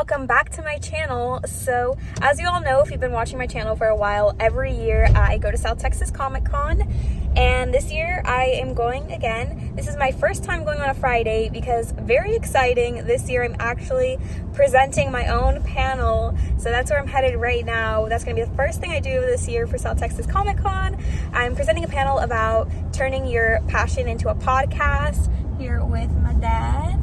welcome back to my channel. So as you all know, if you've been watching my channel for a while, every year I go to South Texas Comic Con, and this year I am going again. This is my first time going on a Friday because, very exciting, this year I'm actually presenting my own panel. So that's where I'm headed right now. That's going to be the first thing I do this year for South Texas Comic Con. I'm presenting a panel about turning your passion into a podcast here with my dad.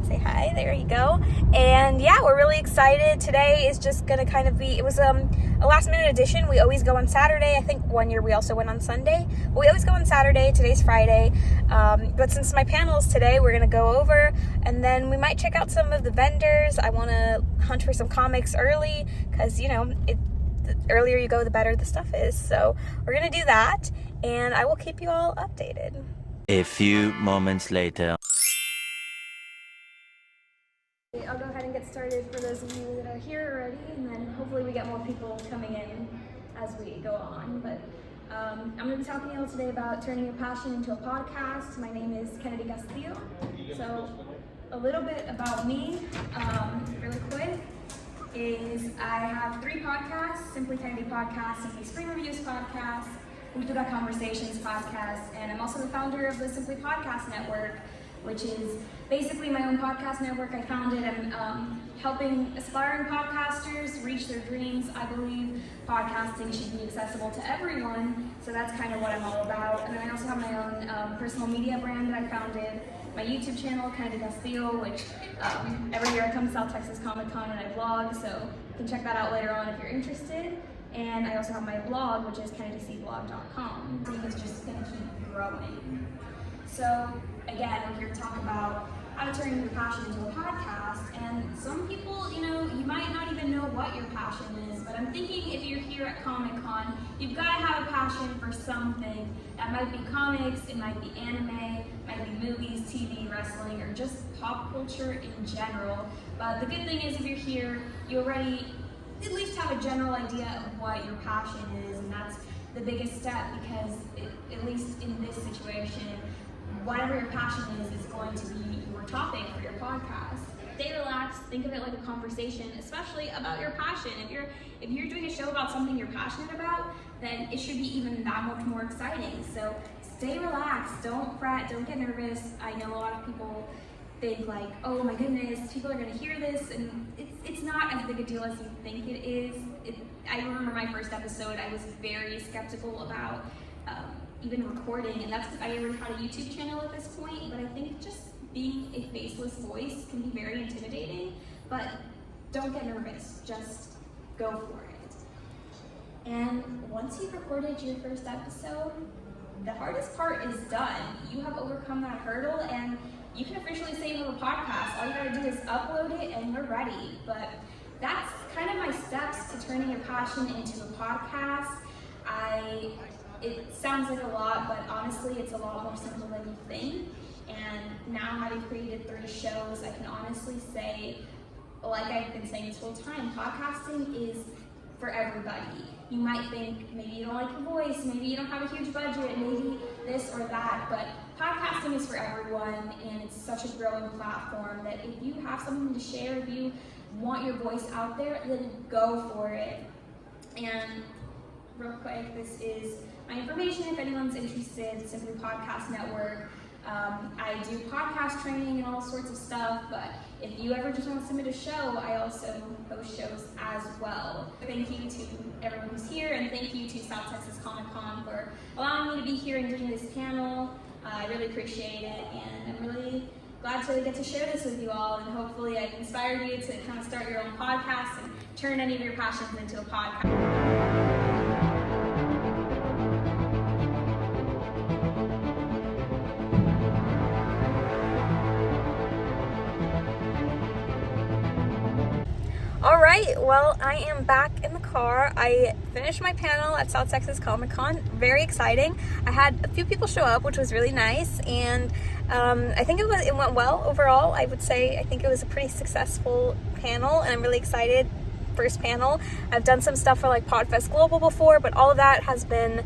Say hi, there you go. And yeah, we're really excited. Today is just gonna kind of be, it was a last minute addition. We always go on Saturday. I think one year we also went on Sunday, but we always go on Saturday. Today's Friday, but since my panel is today, we're gonna go over and then we might check out some of the vendors. I want to hunt for some comics early because, you know, the earlier you go, the better the stuff is. So we're gonna do that, and I will keep you all updated. A few moments later. I'll go ahead and get started for those of you that are here already, and then hopefully we get more people coming in as we go on. But I'm going to be talking to you all today about turning your passion into a podcast. My name is Kennedy Castillo. So a little bit about me, really quick, is I have 3 podcasts: Simply Kennedy Podcast, Simply Spring Reviews Podcast, Cultura Conversations Podcast, and I'm also the founder of the Simply Podcast Network, which is basically my own podcast network. I founded. I'm helping aspiring podcasters reach their dreams. I believe podcasting should be accessible to everyone, so that's kind of what I'm all about. And then I also have my own personal media brand that I founded, my YouTube channel, Kennedy Castillo, which every year I come to South Texas Comic Con and I vlog, so you can check that out later on if you're interested. And I also have my blog, which is kennedycblog.com. So it's just gonna keep growing. So again, we're here to talk about how to turn your passion into a podcast. And some people, you know, you might not even know what your passion is, but I'm thinking if you're here at Comic Con, you've got to have a passion for something. That might be comics, it might be anime, it might be movies, TV, wrestling, or just pop culture in general. But the good thing is if you're here, you already at least have a general idea of what your passion is, and that's the biggest step because at least in this situation, whatever your passion is going to be your topic for your podcast. Stay relaxed, think of it like a conversation, especially about your passion. If you're doing a show about something you're passionate about, then it should be even that much more exciting. So stay relaxed, don't fret, don't get nervous. I know a lot of people think like, oh my goodness, people are gonna hear this, and it's not as big a deal as you think it is. I remember my first episode, I was very skeptical about even recording, and that's because I already had a YouTube channel at this point, but I think just being a faceless voice can be very intimidating, but don't get nervous, just go for it. And once you've recorded your first episode, the hardest part is done. You have overcome that hurdle, and you can officially say you have a podcast. All you gotta do is upload it and you're ready. But that's kind of my steps to turning your passion into a podcast. It sounds like a lot, but honestly, it's a lot more simple than you think. And now having created 3 shows, I can honestly say, like I've been saying this whole time, podcasting is for everybody. You might think maybe you don't like your voice, maybe you don't have a huge budget, maybe this or that, but podcasting is for everyone, and it's such a growing platform that if you have something to share, if you want your voice out there, then go for it. And real quick, this is my information if anyone's interested. Simply Podcast Network. I do podcast training and all sorts of stuff, but if you ever just want to submit a show, I also host shows as well. Thank you to everyone who's here, and thank you to South Texas Comic Con for allowing me to be here and doing this panel. I really appreciate it, and I'm really glad to get to share this with you all, and hopefully I've inspired you to kind of start your own podcast and turn any of your passions into a podcast. All right, well, I am back in the car. I finished my panel at South Texas Comic Con. Very exciting. I had a few people show up, which was really nice, and I think it went well overall. I would say I think it was a pretty successful panel, and I'm really excited. First panel. I've done some stuff for like Podfest Global before, but all of that has been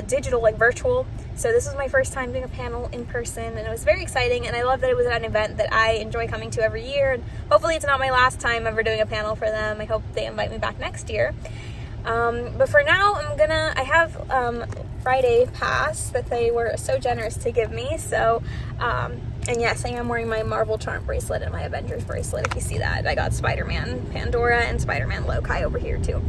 digital, like virtual. So this was my first time doing a panel in person, and it was very exciting, and I love that it was at an event that I enjoy coming to every year, and hopefully it's not my last time ever doing a panel for them. I hope they invite me back next year. But for now, I have Friday pass that they were so generous to give me. So, and yes, I am wearing my Marvel Charm bracelet and my Avengers bracelet. If you see that, I got Spider-Man Pandora and Spider-Man Loki over here too.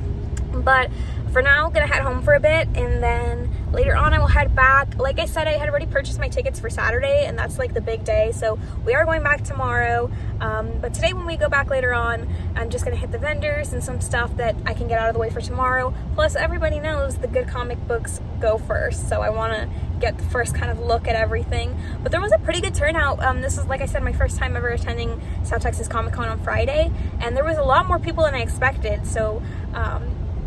But for now, I'm gonna head home for a bit, and then later on I will head back. Like I said, I had already purchased my tickets for Saturday, and that's like the big day, so we are going back tomorrow. But today when we go back later on, I'm just gonna hit the vendors and some stuff that I can get out of the way for tomorrow. Plus, everybody knows the good comic books go first, so I wanna get the first kind of look at everything. But there was a pretty good turnout. This is, like I said, my first time ever attending South Texas Comic Con on Friday, and there was a lot more people than I expected. So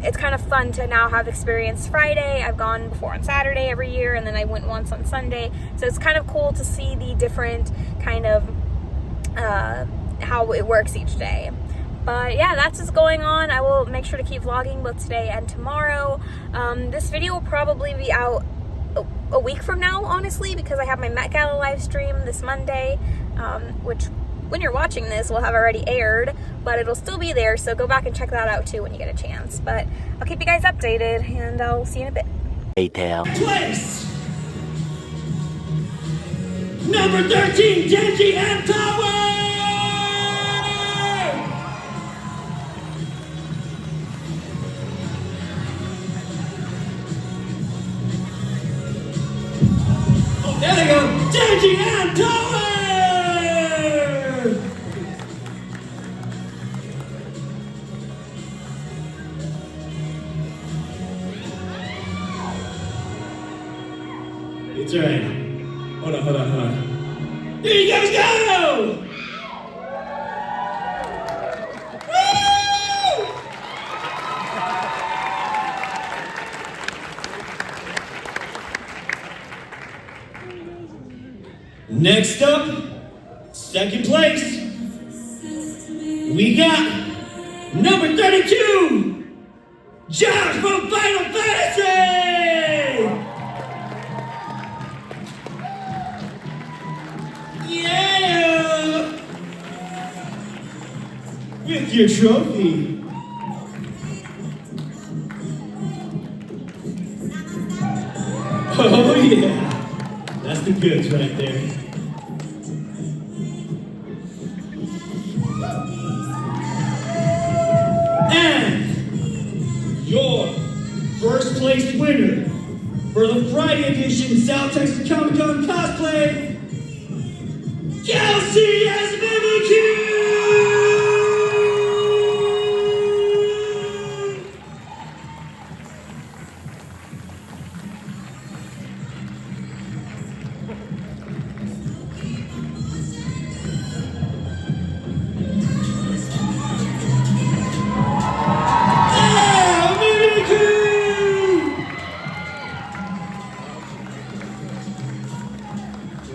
it's kind of fun to now have experienced Friday. I've gone before on Saturday every year, and then I went once on Sunday. So it's kind of cool to see the different kind of how it works each day. But yeah, that's what's going on. I will make sure to keep vlogging both today and tomorrow. This video will probably be out a week from now, honestly, because I have my Met Gala live stream this Monday, which when you're watching this will have already aired, but it'll still be there, so go back and check that out too when you get a chance. But I'll keep you guys updated, and I'll see you in a bit. Later. Place number 13, Genji and Tower. Oh, there they go, Genji and Tower. It's alright. Hold on. Here you guys go! Woo! Next up, second place, we got number 32, Josh from Final Fantasy! Yeah! With your trophy. Oh yeah, that's the goods right there. And your first place winner for the Friday edition South Texas Comic Con cosplay, Kelsey as BBQ!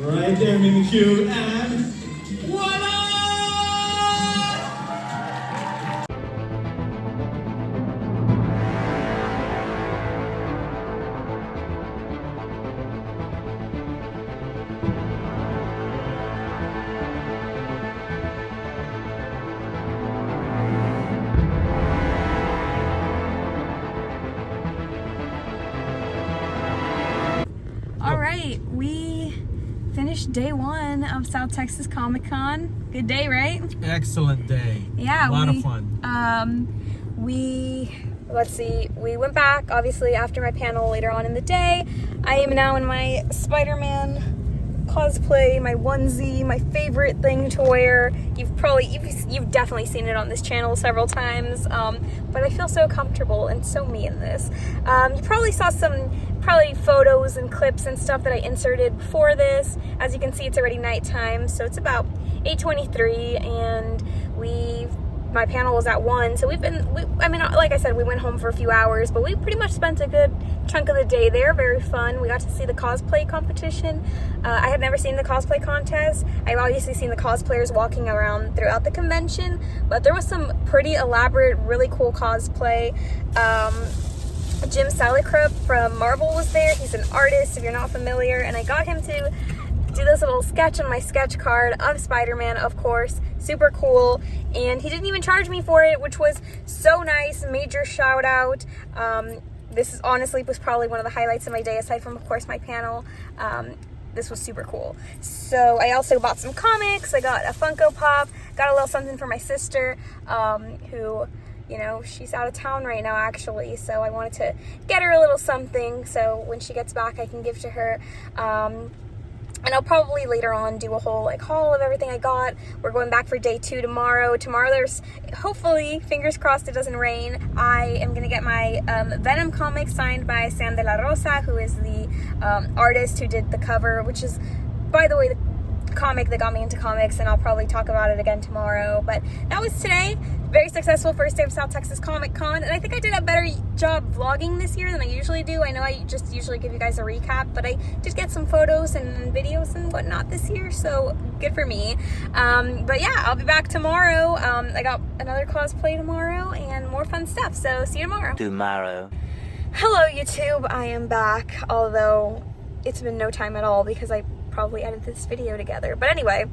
Right there, BBQ, and voila! All right, we finished day one of South Texas Comic Con. Good day, right? Excellent day. Yeah, a lot of fun. Let's see, we went back obviously after my panel later on in the day. I am now in my Spider-Man cosplay, my onesie, my favorite thing to wear. You've definitely seen it on this channel several times, but I feel so comfortable and so me in this. You probably saw some photos and clips and stuff that I inserted before this. As you can see, it's already nighttime, so it's about 8:23, and my panel was at 1, so like I said, we went home for a few hours, but we pretty much spent a good chunk of the day there. Very fun. We got to see the cosplay competition. I had never seen the cosplay contest. I've obviously seen the cosplayers walking around throughout the convention, but there was some pretty elaborate, really cool cosplay. Jim Salicrup from Marvel was there. He's an artist, if you're not familiar, and I got him to do this little sketch on my sketch card of Spider-Man, of course. Super cool, and he didn't even charge me for it, which was so nice. Major shout out. This is honestly was probably one of the highlights of my day, aside from, of course, my panel. This was super cool. So I also bought some comics. I got a Funko Pop, got a little something for my sister, who, you know, she's out of town right now actually, so I wanted to get her a little something so when she gets back I can give to her. And I'll probably later on do a whole like haul of everything I got. We're going back for day 2 tomorrow. Tomorrow there's, hopefully, fingers crossed it doesn't rain, I am gonna get my Venom comic signed by Sam de la Rosa, who is the artist who did the cover, which is, by the way, the comic that got me into comics, and I'll probably talk about it again tomorrow. But that was today. Very successful first day of South Texas Comic Con, and I think I did a better job vlogging this year than I usually do. I know I just usually give you guys a recap, but I did get some photos and videos and whatnot this year, so good for me. But yeah, I'll be back tomorrow. I got another cosplay tomorrow and more fun stuff, so see you tomorrow. Hello YouTube, I am back, although it's been no time at all because I probably edited this video together. But anyway,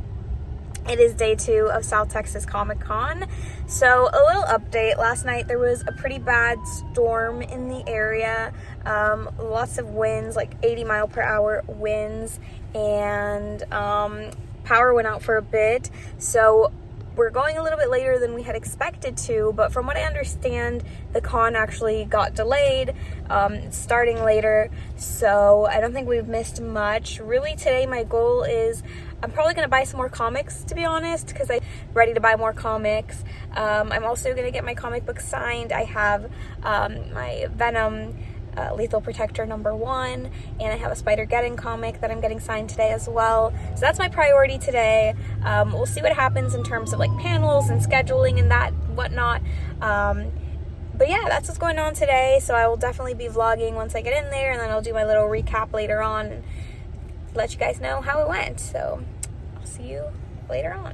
it is day 2 of South Texas Comic Con. So a little update. Last night there was a pretty bad storm in the area. Lots of winds, like 80-mile-per-hour winds, and power went out for a bit. So we're going a little bit later than we had expected to, but from what I understand, the con actually got delayed, starting later, so I don't think we've missed much. Really, today my goal is, I'm probably going to buy some more comics, to be honest, because I'm ready to buy more comics. I'm also going to get my comic book signed. I have my Venom Lethal Protector #1, and I have a Spider-Geddon comic that I'm getting signed today as well. So that's my priority today. We'll see what happens in terms of like panels and scheduling and that whatnot. But yeah, that's what's going on today. So I will definitely be vlogging once I get in there, and then I'll do my little recap later on and let you guys know how it went. So I'll see you later on.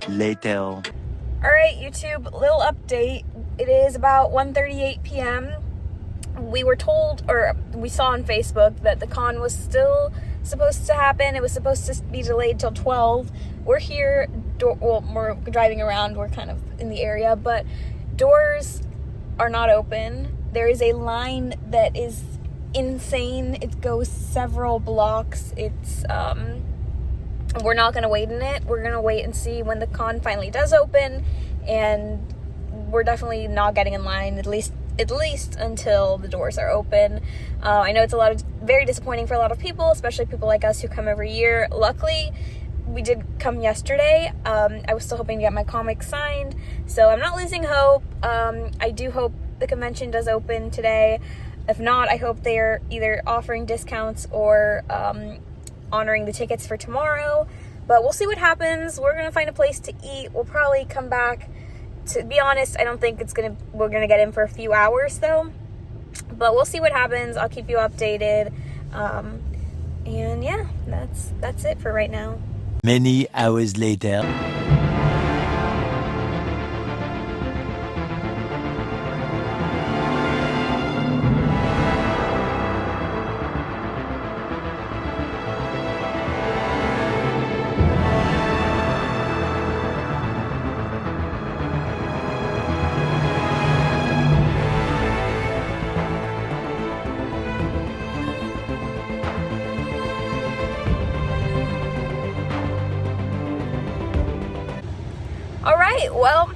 Alright YouTube, little update. It is about 1:38 p.m. We were told, or we saw on Facebook, that the con was still supposed to happen. It was supposed to be delayed till 12. We're here, well, we're driving around, we're kind of in the area, but doors are not open. There is a line that is insane. It goes several blocks. It's, we're not gonna wait in it. We're gonna wait and see when the con finally does open, and we're definitely not getting in line, at least until the doors are open. I know it's very disappointing for a lot of people, especially people like us who come every year. Luckily, we did come yesterday. I was still hoping to get my comic signed, so I'm not losing hope. I do hope the convention does open today. If not, I hope they're either offering discounts or honoring the tickets for tomorrow, but we'll see what happens. We're gonna find a place to eat. We'll probably come back. To be honest, I don't think we're gonna get in for a few hours though, but we'll see what happens. I'll keep you updated, and yeah, that's it for right now. Many hours later. Alright, well,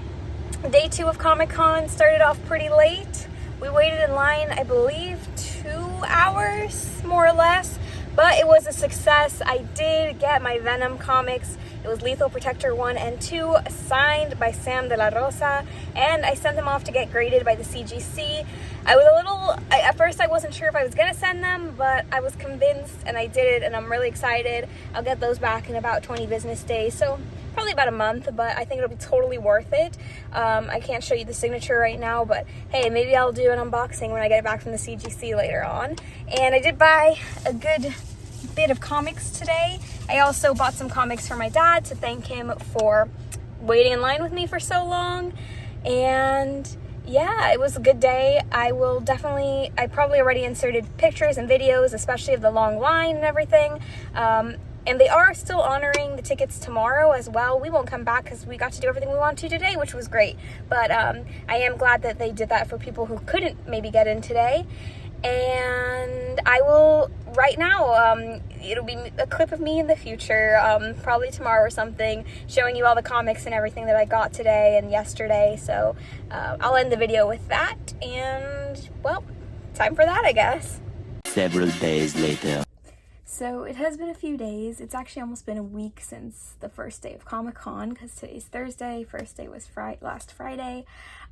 day 2 of Comic-Con started off pretty late. We waited in line, I believe, 2 hours, more or less, but it was a success. I did get my Venom comics. It was Lethal Protector 1 and 2, signed by Sam de la Rosa, and I sent them off to get graded by the CGC. I was at first I wasn't sure if I was going to send them, but I was convinced, and I did, and I'm really excited. I'll get those back in about 20 business days, so probably about a month, but I think it'll be totally worth it. I can't show you the signature right now, but hey, maybe I'll do an unboxing when I get it back from the CGC later on. And I did buy a good bit of comics today. I also bought some comics for my dad to thank him for waiting in line with me for so long. And yeah, it was a good day. I probably already inserted pictures and videos, especially of the long line and everything. And they are still honoring the tickets tomorrow as well. We won't come back because we got to do everything we wanted to today, which was great. But I am glad that they did that for people who couldn't maybe get in today. And I will, right now, it'll be a clip of me in the future, probably tomorrow or something, showing you all the comics and everything that I got today and yesterday. So I'll end the video with that. And, well, time for that, I guess. Several days later. So it has been a few days. It's actually almost been a week since the first day of Comic-Con, because today's Thursday. First day was last Friday.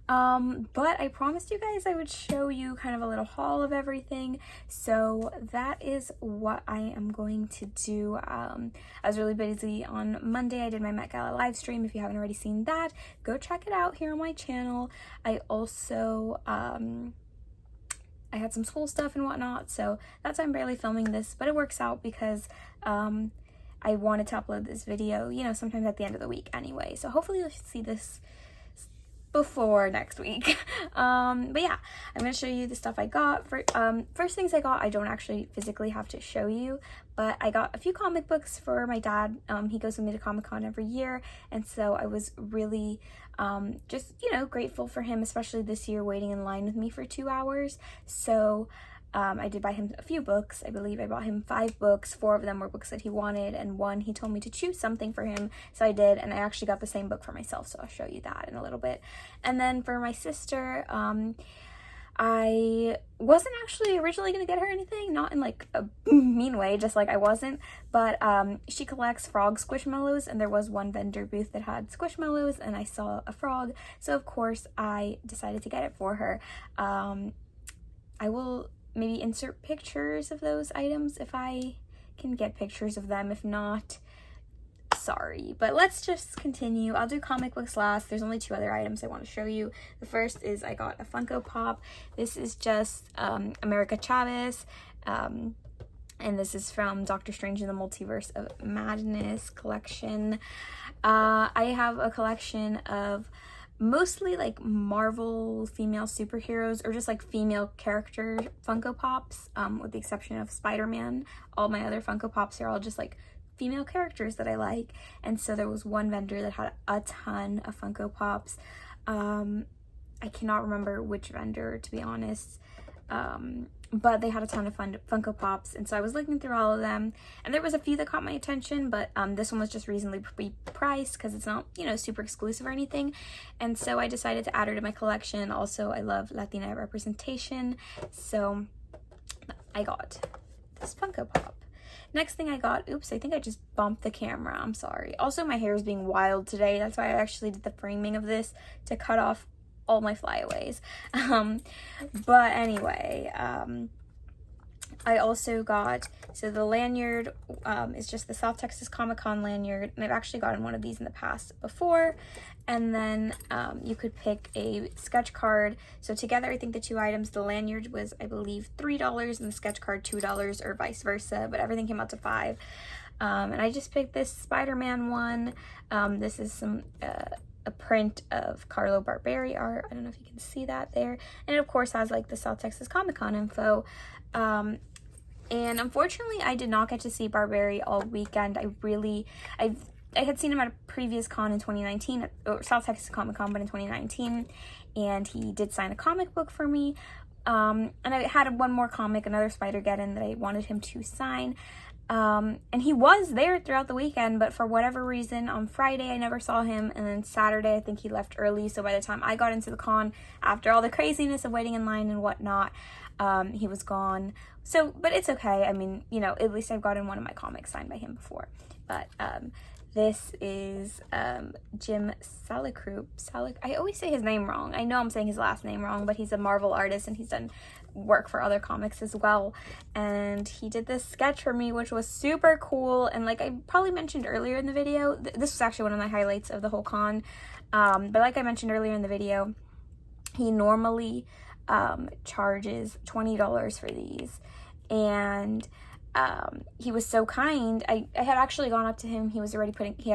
But I promised you guys I would show you kind of a little haul of everything. So that is what I am going to do. I was really busy on Monday. I did my Met Gala live stream. If you haven't already seen that, go check it out here on my channel. I also, I had some school stuff and whatnot, so that's why I'm barely filming this, but it works out because I wanted to upload this video, you know, sometimes at the end of the week anyway. So hopefully you'll see this before next week. But yeah, I'm gonna show you the stuff I got. First things I got, I don't actually physically have to show you, but I got a few comic books for my dad. He goes with me to Comic-Con every year, and so I was really just, you know, grateful for him, especially this year, waiting in line with me for 2 hours. So I did buy him a few books. I believe I bought him 5 books. 4 of them were books that he wanted, and 1 he told me to choose something for him, so I did, and I actually got the same book for myself, so I'll show you that in a little bit. And then for my sister, I wasn't actually originally gonna get her anything, not in like a mean way, just like I wasn't, but she collects frog squishmallows, and there was one vendor booth that had squishmallows, and I saw a frog, so of course I decided to get it for her. I will maybe insert pictures of those items if I can get pictures of them. If not, sorry. But let's just continue. I'll do comic books last. There's only 2 other items I want to show you. The first is I got a Funko Pop. This is just America Chavez. And this is from Doctor Strange in the Multiverse of Madness collection. I have a collection of mostly like Marvel female superheroes, or just like female character Funko Pops, with the exception of Spider-Man. All my other Funko Pops are all just like female characters that I like. And so there was one vendor that had a ton of Funko Pops. I cannot remember which vendor, to be honest, but they had a ton of Funko Pops, and so I was looking through all of them, and there was a few that caught my attention, but this one was just reasonably priced because it's not, you know, super exclusive or anything, and so I decided to add her to my collection. Also, I love Latina representation, so I got this Funko Pop. Next thing I got, oops, I think I just bumped the camera, I'm sorry. Also, my hair is being wild today, that's why I actually did the framing of this to cut off all my flyaways. But anyway, I also got, so the lanyard is just the South Texas Comic-Con lanyard, and I've actually gotten one of these in the past before. And then you could pick a sketch card. So together, I think the 2 items, the lanyard was, I believe, $3 and the sketch card $2, or vice versa, but everything came out to $5. And I just picked this Spider-Man one. This is some a print of Carlo Barberi art. I don't know if you can see that there. And it of course has like the South Texas Comic-Con info. And unfortunately I did not get to see Barberi all weekend. I had seen him at a previous con in 2019, or South Texas Comic-Con, but in 2019, and he did sign a comic book for me. And I had one more comic, another Spider-Geddon, that I wanted him to sign. And he was there throughout the weekend, but for whatever reason, on Friday I never saw him, and then Saturday I think he left early, so by the time I got into the con, after all the craziness of waiting in line and whatnot, he was gone. So, but it's okay. I mean, you know, at least I've gotten one of my comics signed by him before. But this is Jim Salicrup. I always say his name wrong. I know I'm saying his last name wrong, but he's a Marvel artist and he's done work for other comics as well. And he did this sketch for me, which was super cool. And like I probably mentioned earlier in the video, this was actually one of my highlights of the whole con. But like I mentioned earlier in the video, he normally charges $20 for these. And he was so kind. I had actually gone up to him. He had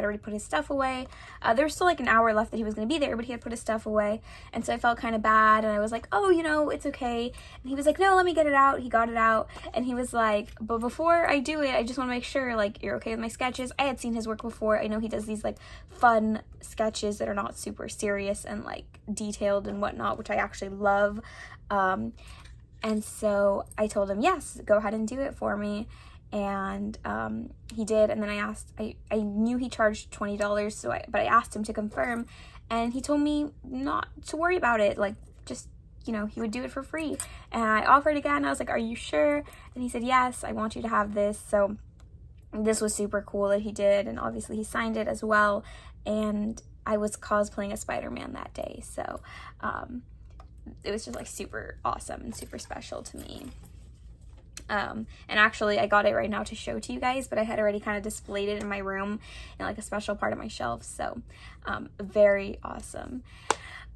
already put his stuff away. There was still like an hour left that he was going to be there, but he had put his stuff away. And so I felt kind of bad. And I was like, oh, it's okay. And he was like, no, let me get it out. He got it out. And he was like, but before I do it, I just want to make sure like you're okay with my sketches. I had seen his work before. I know he does these like fun sketches that are not super serious and like detailed and whatnot, which I actually love. And so I told him, yes, go ahead and do it for me. And he did. And then I knew he charged $20, but I asked him to confirm. And he told me not to worry about it. Like, just, he would do it for free. And I offered again. I was like, are you sure? And he said, yes, I want you to have this. So this was super cool that he did. And obviously he signed it as well. And I was cosplaying as Spider-Man that day. So, it was just like super awesome and super special to me. And actually I got it right now to show to you guys, but I had already kind of displayed it in my room in like a special part of my shelf. So, very awesome.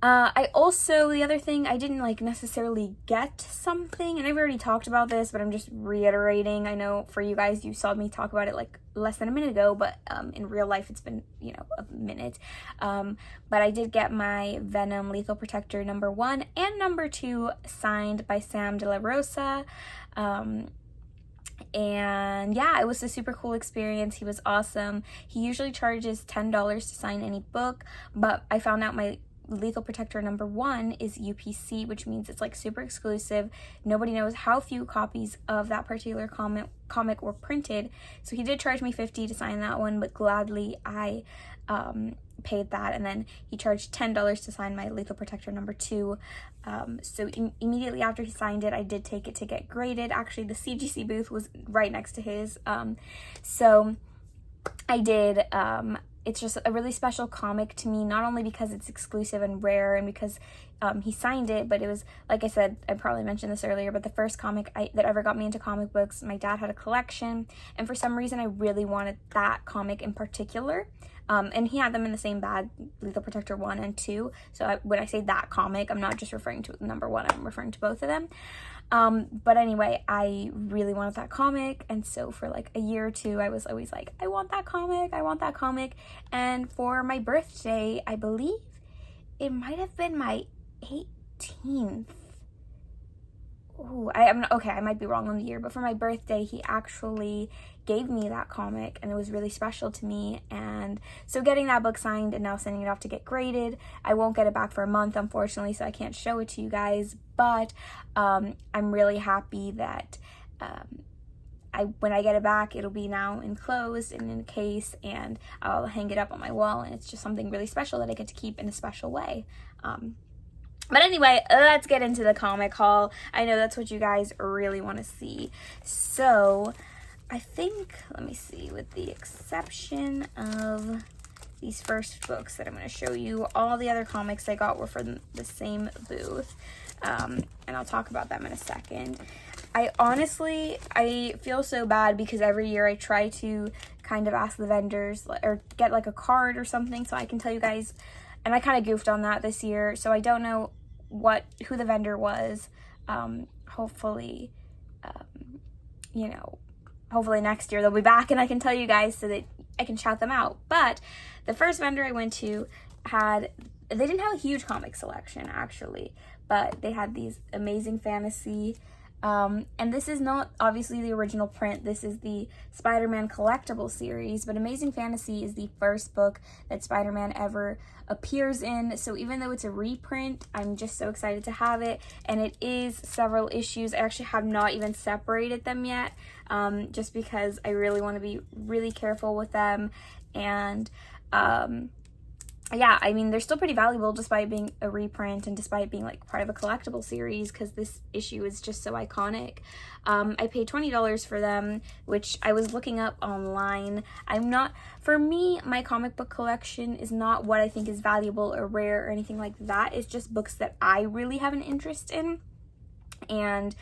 The other thing, I didn't like necessarily get something, and I've already talked about this, but I'm just reiterating. I know for you guys, you saw me talk about it like less than a minute ago, but in real life it's been a minute. But I did get my Venom Lethal Protector #1 and #2 signed by Sam De La Rosa. And yeah, it was a super cool experience. He was awesome. He usually charges $10 to sign any book, but I found out my Lethal Protector #1 is UPC, which means it's like super exclusive. Nobody knows how few copies of that particular comic were printed. So he did charge me $50 to sign that one, but gladly I paid that. And then he charged $10 to sign my Lethal Protector #2. So immediately after he signed it, I did take it to get graded. Actually, the CGC booth was right next to his. So I did. It's just a really special comic to me, not only because it's exclusive and rare and because he signed it, but it was, like I said, I probably mentioned this earlier, but the first comic that ever got me into comic books. My dad had a collection, and for some reason I really wanted that comic in particular. And he had them in the same bag, Lethal Protector 1 and 2. So when I say that comic, I'm not just referring to #1, I'm referring to both of them. But anyway, I really wanted that comic, and so for like a year or two, I was always like, I want that comic. And for my birthday, I believe it might have been my 18th. Ooh, I might be wrong on the year, but for my birthday, he actually gave me that comic, and it was really special to me. And so getting that book signed and now sending it off to get graded, I won't get it back for a month, unfortunately, so I can't show it to you guys, but I'm really happy that when I get it back, it'll be now enclosed and in a case, and I'll hang it up on my wall, and it's just something really special that I get to keep in a special way. But anyway, let's get into the comic haul. I know that's what you guys really want to see. So, I think, let me see, with the exception of these first books that I'm going to show you, all the other comics I got were from the same booth. And I'll talk about them in a second. I feel so bad because every year I try to kind of ask the vendors or get like a card or something so I can tell you guys. And I kind of goofed on that this year, so I don't know who the vendor was. Hopefully, hopefully next year they'll be back and I can tell you guys so that I can shout them out. But the first vendor I went to they didn't have a huge comic selection actually, but they had these Amazing Fantasy. And this is not obviously the original print. This is the Spider-Man collectible series, but Amazing Fantasy is the first book that Spider-Man ever appears in. So even though it's a reprint, I'm just so excited to have it. And it is several issues. I actually have not even separated them yet, just because I really want to be really careful with them. And yeah, I mean, they're still pretty valuable despite being a reprint and despite being like part of a collectible series, because this issue is just so iconic. I paid $20 for them, which I was looking up online. For me, my comic book collection is not what I think is valuable or rare or anything like that. It's just books that I really have an interest in. And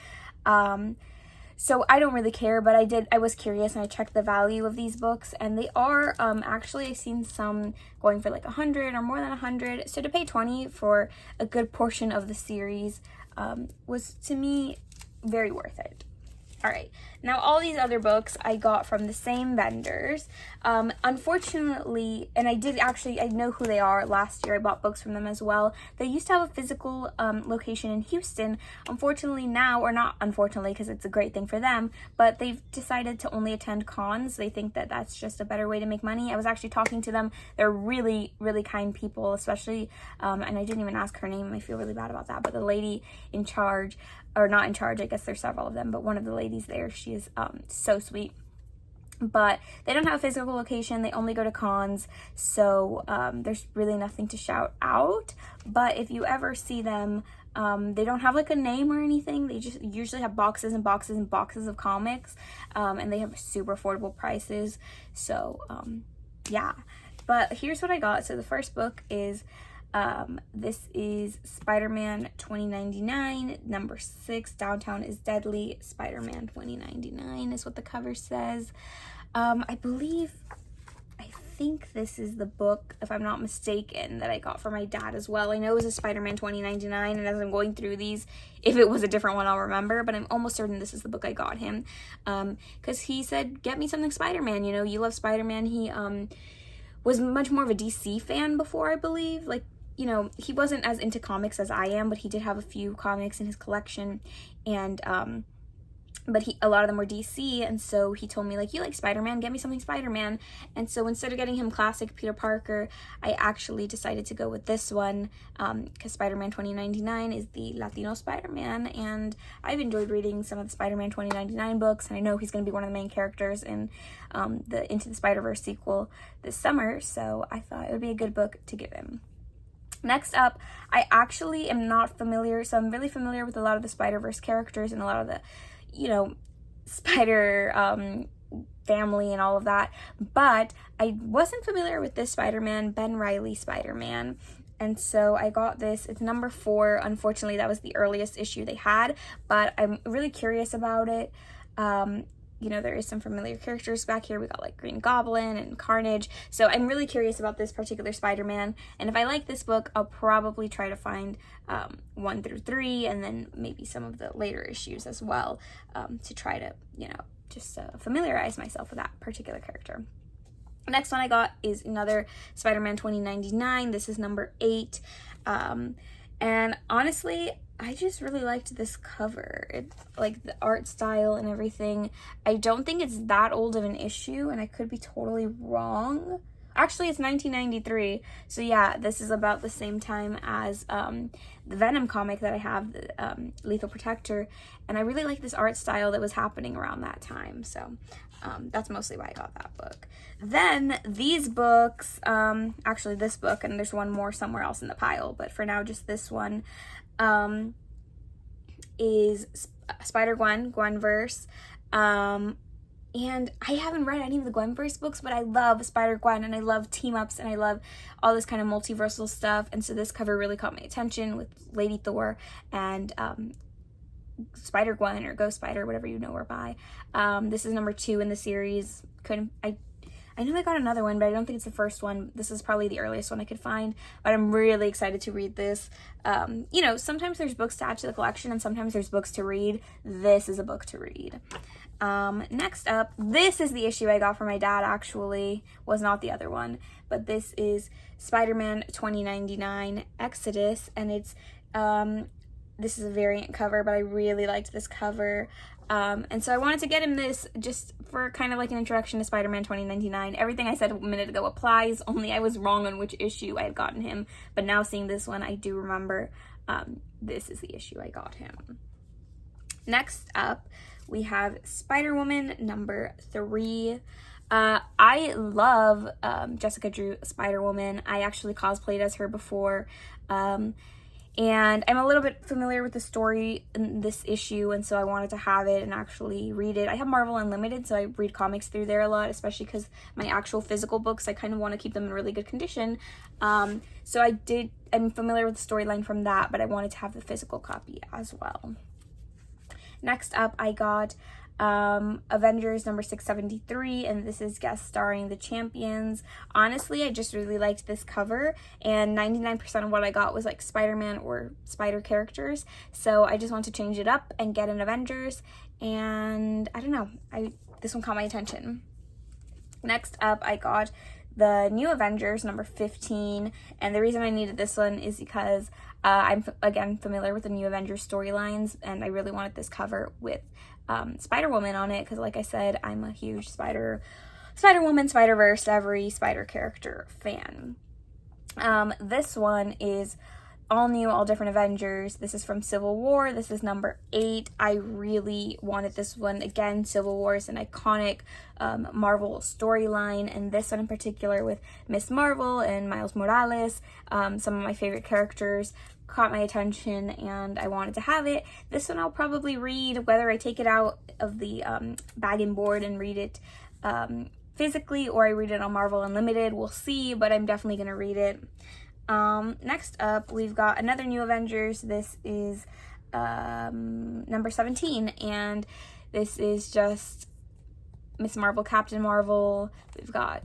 so I don't really care, but I was curious and I checked the value of these books, and they are, actually I've seen some going for like 100 or more than 100. So to pay 20 for a good portion of the series, was to me very worth it. All right, Now, all these other books I got from the same vendors. Unfortunately, and I know who they are. Last year I bought books from them as well. They used to have a physical location in Houston. Unfortunately now, or not unfortunately because it's a great thing for them, but they've decided to only attend cons. They think that that's just a better way to make money. I was actually talking to them. They're really, really kind people, especially, and I didn't even ask her name. I feel really bad about that, but the lady in charge, or not in charge, I guess there's several of them, but one of the ladies there, she is so sweet. But they don't have a physical location. They only go to cons, so there's really nothing to shout out. But if you ever see them, they don't have like a name or anything. They just usually have boxes and boxes and boxes of comics, and they have super affordable prices. So yeah, but here's what I got. So the first book is this is Spider-Man 2099, number 6, Downtown is Deadly, Spider-Man 2099 is what the cover says. I think this is the book, if I'm not mistaken, that I got for my dad as well. I know it was a Spider-Man 2099, and as I'm going through these, if it was a different one, I'll remember, but I'm almost certain this is the book I got him, because he said, get me something Spider-Man, you know, you love Spider-Man. He was much more of a DC fan before, I believe. Like, you know, he wasn't as into comics as I am, but he did have a few comics in his collection, and but a lot of them were DC, and so he told me, like, you like Spider-Man, get me something Spider-Man. And so instead of getting him classic Peter Parker, I actually decided to go with this one, because Spider-Man 2099 is the Latino Spider-Man, and I've enjoyed reading some of the Spider-Man 2099 books, and I know he's going to be one of the main characters in the Into the Spider-Verse sequel this summer, so I thought it would be a good book to give him. Next up, I actually am not familiar, so I'm really familiar with a lot of the Spider-Verse characters and a lot of the, you know, Spider family and all of that, but I wasn't familiar with this Spider-Man, Ben Reilly Spider-Man, and so I got this. It's number 4. Unfortunately, that was the earliest issue they had, but I'm really curious about it. You know, there is some familiar characters back here. We got like Green Goblin and Carnage. So I'm really curious about this particular Spider-Man. And if I like this book, I'll probably try to find 1 through 3 and then maybe some of the later issues as well, to try to, you know, just familiarize myself with that particular character. Next one I got is another Spider-Man 2099. This is number 8. And honestly, I just really liked this cover. It, like the art style and everything. I don't think it's that old of an issue, and I could be totally wrong. Actually, it's 1993. So yeah, this is about the same time as the Venom comic that I have, the Lethal Protector. And I really like this art style that was happening around that time. So that's mostly why I got that book. Then these books, actually this book, and there's one more somewhere else in the pile, but for now just this one, is Spider-Gwen, Gwenverse. And I haven't read any of the Gwenverse books, but I love Spider-Gwen, and I love team-ups, and I love all this kind of multiversal stuff. And so this cover really caught my attention with Lady Thor and Spider-Gwen, or Ghost Spider, whatever you know her by. This is number 2 in the series. I know I got another one, but I don't think it's the first one. This is probably the earliest one I could find, but I'm really excited to read this. You know, sometimes there's books to add to the collection, and sometimes there's books to read. This is a book to read. Next up, this is the issue I got from my dad, actually. Was not the other one, but this is Spider-Man 2099 Exodus, and it's, this is a variant cover, but I really liked this cover. And so I wanted to get him this just for kind of like an introduction to Spider-Man 2099. Everything I said a minute ago applies, only I was wrong on which issue I had gotten him. But now seeing this one, I do remember this is the issue I got him. Next up, we have Spider-Woman number 3. I love Jessica Drew Spider-Woman. I actually cosplayed as her before. And I'm a little bit familiar with the story in this issue, and so I wanted to have it and actually read it. I have Marvel Unlimited, so I read comics through there a lot, especially because my actual physical books, I kind of want to keep them in really good condition. So I'm familiar with the storyline from that, but I wanted to have the physical copy as well. Next up, I got Avengers number 673, and this is guest starring the Champions. Honestly, I just really liked this cover, and 99% of what I got was like Spider-Man or Spider characters, so I just want to change it up and get an Avengers, and I don't know, this one caught my attention. Next up, I got the new Avengers number 15, and the reason I needed this one is because I'm again familiar with the new Avengers storylines, and I really wanted this cover with Spider-Woman on it, because like I said, I'm a huge Spider-Woman, Spider-Verse, every Spider character fan. This one is all new, all different Avengers. This is from Civil War. This is number 8. I really wanted this one. Again, Civil War is an iconic Marvel storyline, and this one in particular with Miss Marvel and Miles Morales, some of my favorite characters, caught my attention, and I wanted to have it. This one I'll probably read, whether I take it out of the bag and board and read it physically, or I read it on Marvel Unlimited. We'll see, but I'm definitely going to read it. Next up, we've got another new Avengers. This is number 17, and this is just Miss Marvel, Captain Marvel. We've got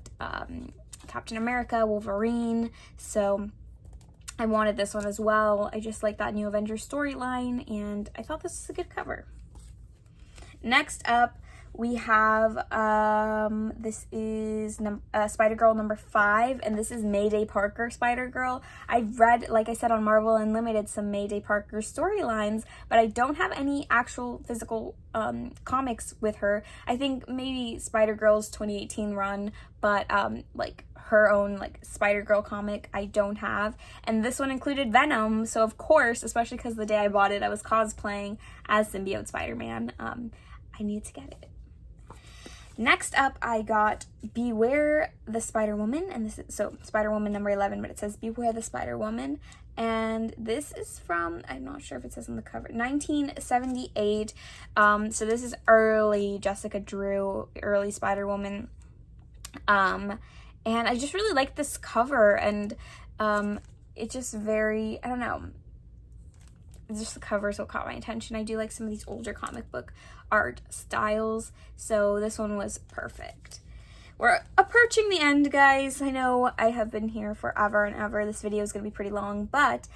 Captain America, Wolverine, so I wanted this one as well. I just like that new Avengers storyline, and I thought this was a good cover. Next up, we have, this is Spider-Girl number 5, and this is Mayday Parker Spider-Girl. I've read, like I said, on Marvel Unlimited, some Mayday Parker storylines, but I don't have any actual physical comics with her. I think maybe Spider-Girl's 2018 run, but like her own like Spider-Girl comic I don't have. And this one included Venom, so of course, especially because the day I bought it, I was cosplaying as Symbiote Spider-Man. I needed to get it. Next up, I got Beware the Spider-Woman, and this is, so Spider-Woman number 11, but it says Beware the Spider-Woman, and this is from, I'm not sure if it says on the cover, 1978, so this is early Jessica Drew, early Spider-Woman, and I just really like this cover, and it's just very, I don't know, just the cover is what caught my attention. I do like some of these older comic book art styles, so this one was perfect. We're approaching the end, guys. I know I have been here forever and ever. This video is going to be pretty long, but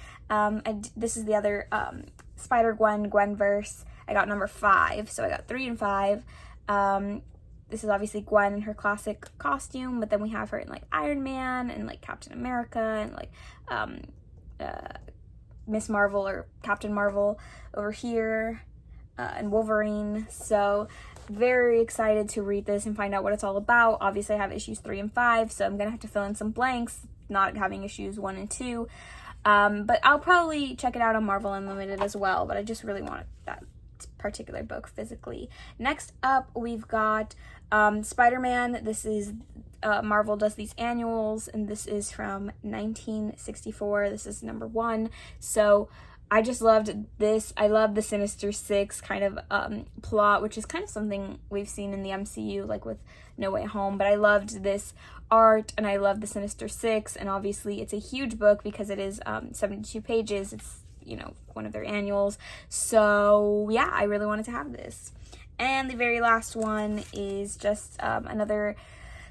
this is the other Spider-Gwen verse. I got number 5, so I got 3 and 5. This is obviously Gwen in her classic costume, but then we have her in like Iron Man and like Captain America and like Miss Marvel or Captain Marvel over here, and Wolverine. So very excited to read this and find out what it's all about. Obviously I have issues 3 and 5, so I'm gonna have to fill in some blanks, not having issues 1 and 2, but I'll probably check it out on Marvel Unlimited as well, but I just really wanted that particular book physically. Next up, we've got Spider-Man. This is Marvel does these annuals, and this is from 1964. This is number 1. So I just loved this. I love the Sinister Six kind of plot, which is kind of something we've seen in the MCU, like with No Way Home, but I loved this art, and I love the Sinister Six, and obviously it's a huge book because it is 72 pages. It's, you know, one of their annuals, so yeah, I really wanted to have this. And the very last one is just another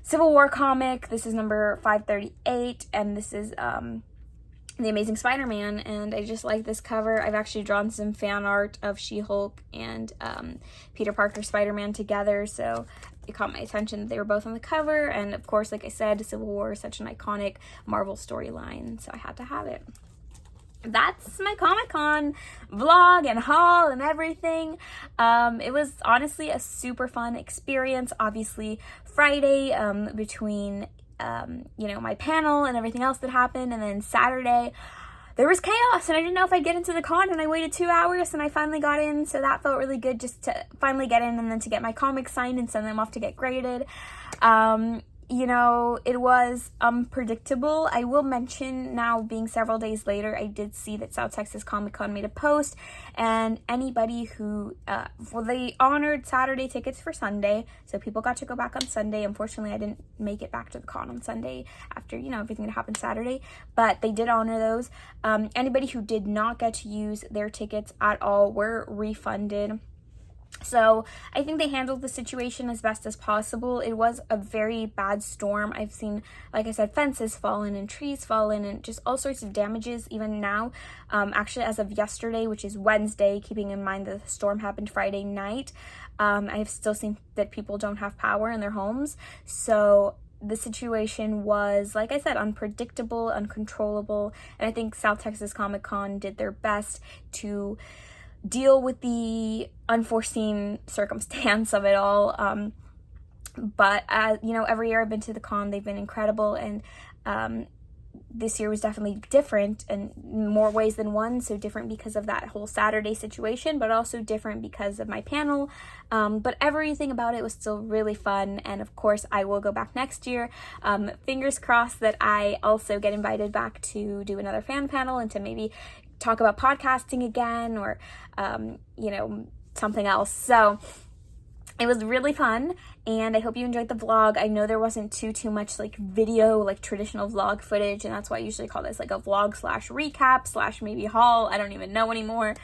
Civil War comic. This is number 538, and this is The Amazing Spider-Man, and I just like this cover. I've actually drawn some fan art of She-Hulk and Peter Parker Spider-Man together, so it caught my attention that they were both on the cover, and of course, like I said, Civil War is such an iconic Marvel storyline, so I had to have it. That's my Comic-Con vlog and haul and everything. It was honestly a super fun experience. Obviously, Friday, between you know, my panel and everything else that happened, and then Saturday there was chaos and I didn't know if I'd get into the con, and I waited 2 hours and I finally got in, so that felt really good, just to finally get in and then to get my comics signed and send them off to get graded. You know, it was unpredictable. I will mention, now being several days later, I did see that South Texas Comic Con made a post, and anybody who, well, they honored Saturday tickets for Sunday, so people got to go back on Sunday. Unfortunately, I didn't make it back to the con on Sunday after, you know, everything that happened Saturday, but they did honor those. Anybody who did not get to use their tickets at all were refunded. So I think they handled the situation as best as possible. It was a very bad storm. I've seen, like I said, fences fallen and trees fallen and just all sorts of damages even now. Actually, as of yesterday, which is Wednesday, keeping in mind that the storm happened Friday night, I've still seen that people don't have power in their homes. So the situation was, like I said, unpredictable, uncontrollable, and I think South Texas Comic Con did their best to deal with the unforeseen circumstance of it all. But you know, every year I've been to the con, they've been incredible, and this year was definitely different in more ways than one. So different because of that whole Saturday situation, but also different because of my panel. But everything about it was still really fun, and of course I will go back next year. Fingers crossed that I also get invited back to do another fan panel and to maybe talk about podcasting again, or you know, something else. So it was really fun, and I hope you enjoyed the vlog. I know there wasn't too much like video, like traditional vlog footage, and that's why I usually call this like a vlog slash recap slash maybe haul. I don't even know anymore.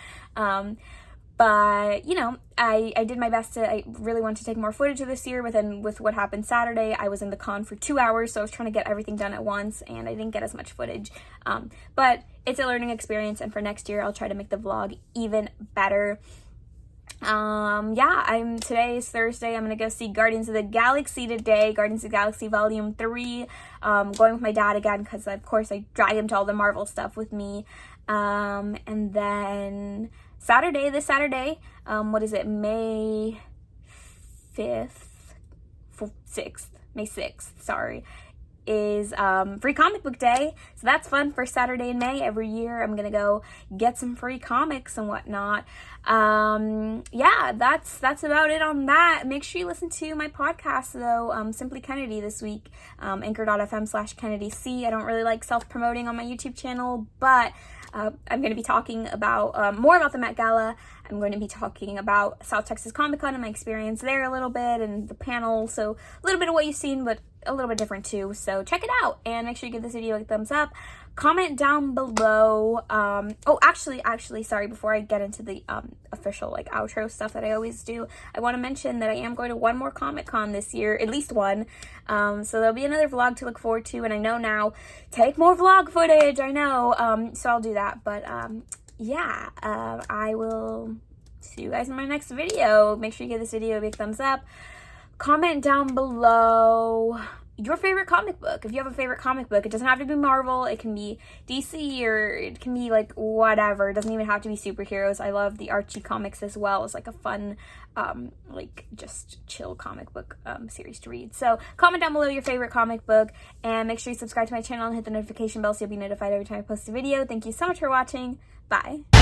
But you know, I did my best to, I really wanted to take more footage of this year, but then with what happened Saturday, I was in the con for 2 hours, so I was trying to get everything done at once, and I didn't get as much footage. But it's a learning experience, and for next year, I'll try to make the vlog even better. Yeah, today is Thursday. I'm gonna go see Guardians of the Galaxy today, Guardians of the Galaxy Volume 3. Going with my dad again, because of course I drag him to all the Marvel stuff with me. And then this Saturday, what is it, May 6th, sorry, is free comic book day. So that's fun. First Saturday in May every year, I'm gonna go get some free comics and whatnot. Yeah, that's about it on that. Make sure you listen to my podcast though, Simply Kennedy this week, anchor.fm/KennedyC. I don't really like self-promoting on my YouTube channel, but I'm going to be talking about more about the Met Gala. I'm going to be talking about South Texas Comic Con and my experience there a little bit, and the panel. So a little bit of what you've seen, but a little bit different too. So check it out, and make sure you give this video a thumbs up. Comment down below. Oh, actually, sorry, before I get into the official like outro stuff that I always do, I want to mention that I am going to one more Comic Con this year, at least one. So there'll be another vlog to look forward to, and I know now, take more vlog footage, I know. So I'll do that, but yeah, I will see you guys in my next video. Make sure you give this video a big thumbs up. Comment down below your favorite comic book. If you have a favorite comic book, it doesn't have to be Marvel, it can be DC, or it can be like whatever. It doesn't even have to be superheroes. I love the Archie comics as well. It's like a fun, like just chill comic book series to read. So comment down below your favorite comic book, and make sure you subscribe to my channel and hit the notification bell so you'll be notified every time I post a video. Thank you so much for watching. Bye.